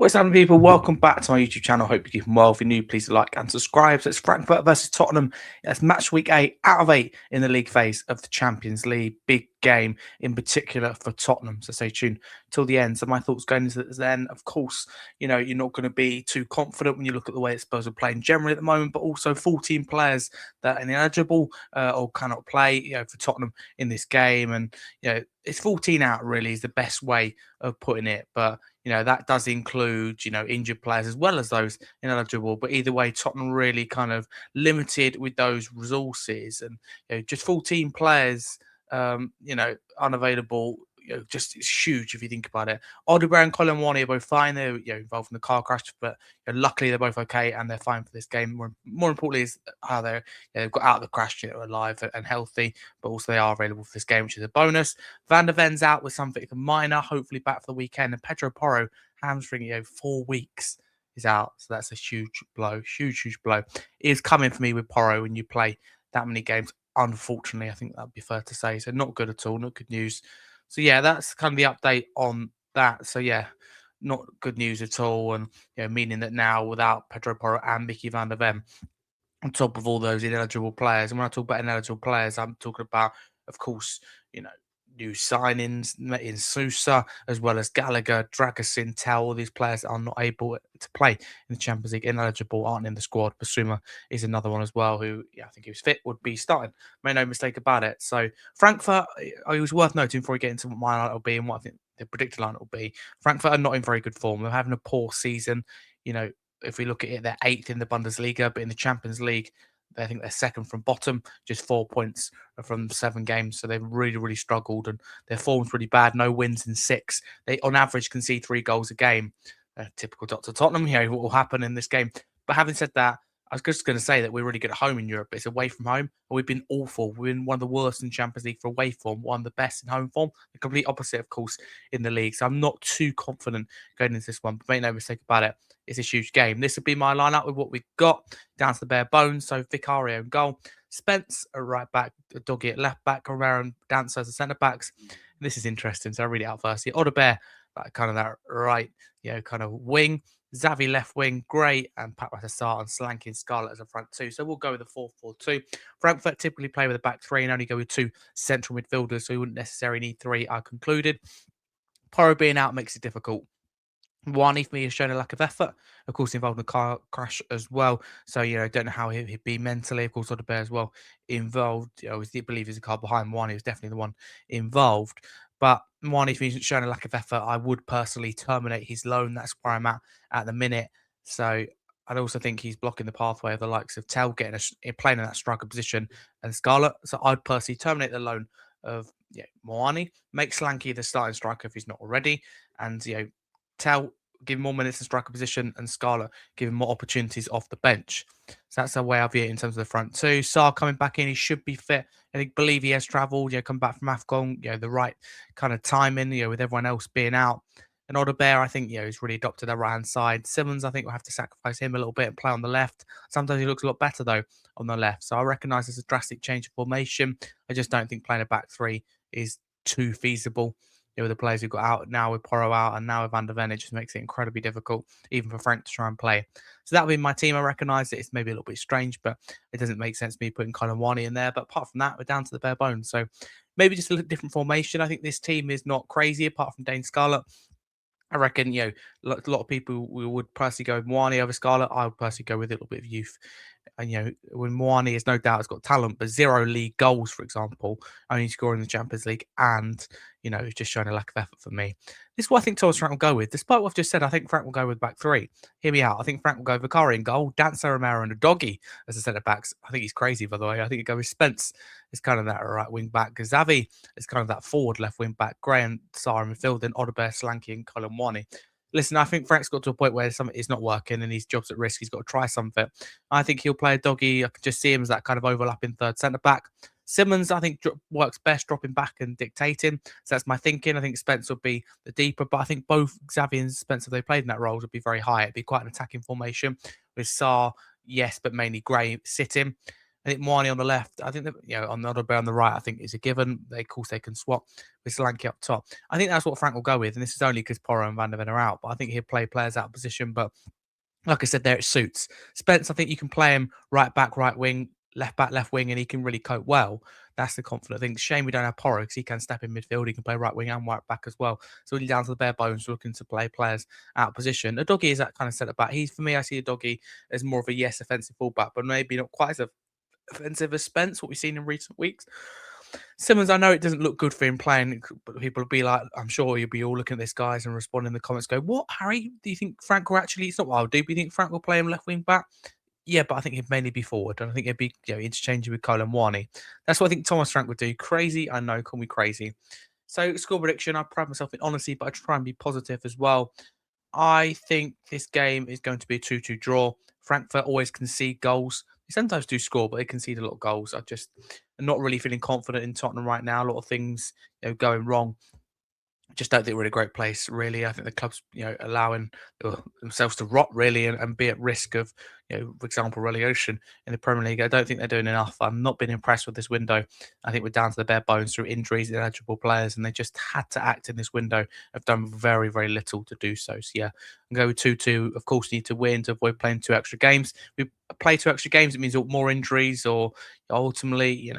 What's happening, people? Welcome back to my YouTube channel. Hope you're keeping well. If you're new, please like and subscribe. So it's Frankfurt versus Tottenham. It's match week 8 out of 8 in the league phase of the Champions League. Big game in particular for Tottenham. So stay tuned till the end. So my thoughts going into this then, of course, you're not going to be too confident when you look at the way that Spurs are playing generally at the moment, but also 14 players that are ineligible or cannot play, for Tottenham in this game. And, it's 14 out really is the best way of putting it. But that does include, injured players as well as those ineligible. But either way, Tottenham really kind of limited with those resources and just 14 players, unavailable. Just it's huge if you think about it. Odegaard and Colin Warney are both fine. They're involved in the car crash, but luckily they're both okay and they're fine for this game. More importantly is how they've got out of the crash, alive and healthy, but also they are available for this game, which is a bonus. Van der Ven's out with something minor, hopefully back for the weekend, and Pedro Porro hamstring, 4 weeks is out, so that's a huge blow, huge blow. It is coming for me with Porro when you play that many games. Unfortunately, I think that'd be fair to say. So not good at all, not good news. So yeah, that's kind of the update on that. So yeah, not good news at all, and meaning that now without Pedro Porro and Mickey van der Ven on top of all those ineligible players, and when I talk about ineligible players, I'm talking about, of course, new signings in Sousa, as well as Gallagher, Dragusin, Tell. All these players are not able to play in the Champions League, ineligible, aren't in the squad. Basuma is another one as well, who, I think he was fit, would be starting. Made no mistake about it. So Frankfurt, it was worth noting before we get into what my lineup will be and what I think the predicted lineup will be. Frankfurt are not in very good form. They're having a poor season. If we look at it, they're 8th in the Bundesliga, but in the Champions League, I think they're second from bottom, just 4 points from 7 games. So they've really struggled, and their form's really bad. No wins in 6. They, on average, concede 3 goals a game. Typical Dr. Tottenham, what will happen in this game. But having said that, I was just going to say that we're really good at home in Europe. It's away from home, and we've been awful. We've been one of the worst in Champions League for away form, one of the best in home form. The complete opposite, of course, in the league. So I'm not too confident going into this one. But make no mistake about it, it's a huge game. This will be my lineup with what we've got down to the bare bones. So Vicario in goal, Spence at right back, Doggy at left back, Romero and Dancer as the centre backs. And this is interesting, so I'll read it out first. Odegaard, kind of that right, kind of wing. Xavi left wing, Gray and Pat Ratasar and Slanky and Scarlett as a front two. So we'll go with the 4-4-2. Frankfurt typically play with a back 3 and only go with 2 central midfielders, so we wouldn't necessarily need 3. I concluded. Porro being out makes it difficult. Wani for me has shown a lack of effort, of course, involved in the car crash as well. So, don't know how he'd be mentally. Of course, Odegaard as well involved. I believe he's a car behind Wani, was definitely the one involved. But Wani, if he's shown a lack of effort, I would personally terminate his loan. That's where I'm at the minute. So I'd also think he's blocking the pathway of the likes of Tell playing in that striker position and Scarlett. So I'd personally terminate the loan of Moani, make Slanky the starting striker if he's not already, and Tell, give him more minutes in striker position, and Scarlett give him more opportunities off the bench. So that's the way I view it in terms of the front two. Sarr coming back in, he should be fit. I believe he has travelled, come back from AFCON, the right kind of timing, with everyone else being out. And Odegaard, I think, he's really adopted that right-hand side. Simmons, I think we'll have to sacrifice him a little bit and play on the left. Sometimes he looks a lot better, though, on the left. So I recognise there's a drastic change of formation. I just don't think playing a back 3 is too feasible. With the players who've got out now with Porro out and now with Van der Ven, it just makes it incredibly difficult, even for Frank to try and play. So that'll be my team. I recognise that it's maybe a little bit strange, but it doesn't make sense to me putting Colin Wani in there. But apart from that, we're down to the bare bones. So maybe just a different formation. I think this team is not crazy, apart from Dane Scarlett. I reckon, a lot of people would personally go with Moani over Scarlett. I would personally go with a little bit of youth. And, when Moani is no doubt has got talent, but 0 league goals, for example, only scoring in the Champions League and, it's just showing a lack of effort for me. This is what I think Thomas Frank will go with. Despite what I've just said, I think Frank will go with back 3. Hear me out. I think Frank will go Vicario in goal, Dancer, Romero and a Doggy as a centre backs. I think he's crazy, by the way. I think he'll go with Spence as kind of that right wing back. Xavi is kind of that forward left wing back. Gray and Sarr in midfield, then Odegaard, Slanky and Colin Wani. Listen, I think Frank's got to a point where something is not working and his job's at risk. He's got to try something. I think he'll play a Doggy. I can just see him as that kind of overlapping third centre back. Simmons, I think, works best dropping back and dictating. So that's my thinking. I think Spence would be the deeper, but I think both Xavi and Spence, if they played in that role, would be very high. It'd be quite an attacking formation with Sarr, yes, but mainly Gray sitting. I think Moani on the left. I think that, on the other on the right, I think is a given. They, of course, they can swap with Solanke up top. I think that's what Frank will go with, and this is only because Porro and Van der Ven are out. But I think he'll play players out of position. But like I said, there it suits. Spence, I think you can play him right back, right wing, left back, left wing, and he can really cope well. That's the confident thing. Shame we don't have Porro because he can step in midfield. He can play right wing and right back as well. So really down to the bare bones, looking to play players out of position. A doggy is that kind of centre back. He's, for me, I see a doggy as more of a yes offensive fullback, but maybe not quite as offensive as Spence, what we've seen in recent weeks. Simmons, I know it doesn't look good for him playing, but people will be like, I'm sure you'll be all looking at this, guys, and responding in the comments, go, what, Harry? Do you think Frank will actually, it's not what I'll do, but you think Frank will play him left wing back? Yeah, but I think he'd mainly be forward, and I think it'd be interchanging with Colin Warney. That's what I think Thomas Frank would do. Crazy, I know, call me crazy. So, score prediction, I pride myself in honesty, but I try and be positive as well. I think this game is going to be a 2-2 draw. Frankfurt always concede goals. They sometimes do score, but they concede a lot of goals. I just am not really feeling confident in Tottenham right now. A lot of things going wrong. Just don't think we're in a great place, really. I think the club's, allowing themselves to rot, really, and be at risk of, for example, relegation in the Premier League. I don't think they're doing enough. I've not been impressed with this window. I think we're down to the bare bones through injuries, ineligible players, and they just had to act in this window. Have done very, very little to do so. So, yeah, I'm going with 2-2. Of course, need to win to avoid playing 2 extra games. We play 2 extra games, it means more injuries or ultimately,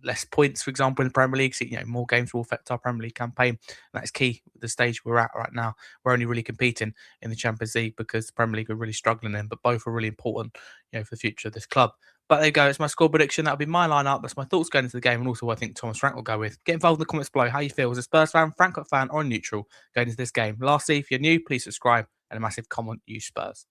less points, for example, in the Premier League. So, more games will affect our Premier League campaign. And that's key at the stage we're at right now. We're only really competing in the Champions League because the Premier League are really struggling in, but both are really important, for the future of this club. But there you go. It's my score prediction. That'll be my lineup. That's my thoughts going into the game, and also what I think Thomas Frank will go with. Get involved in the comments below how you feel as a Spurs fan, Frankfurt fan, or neutral going into this game. Lastly, if you're new, please subscribe and a massive comment. You Spurs.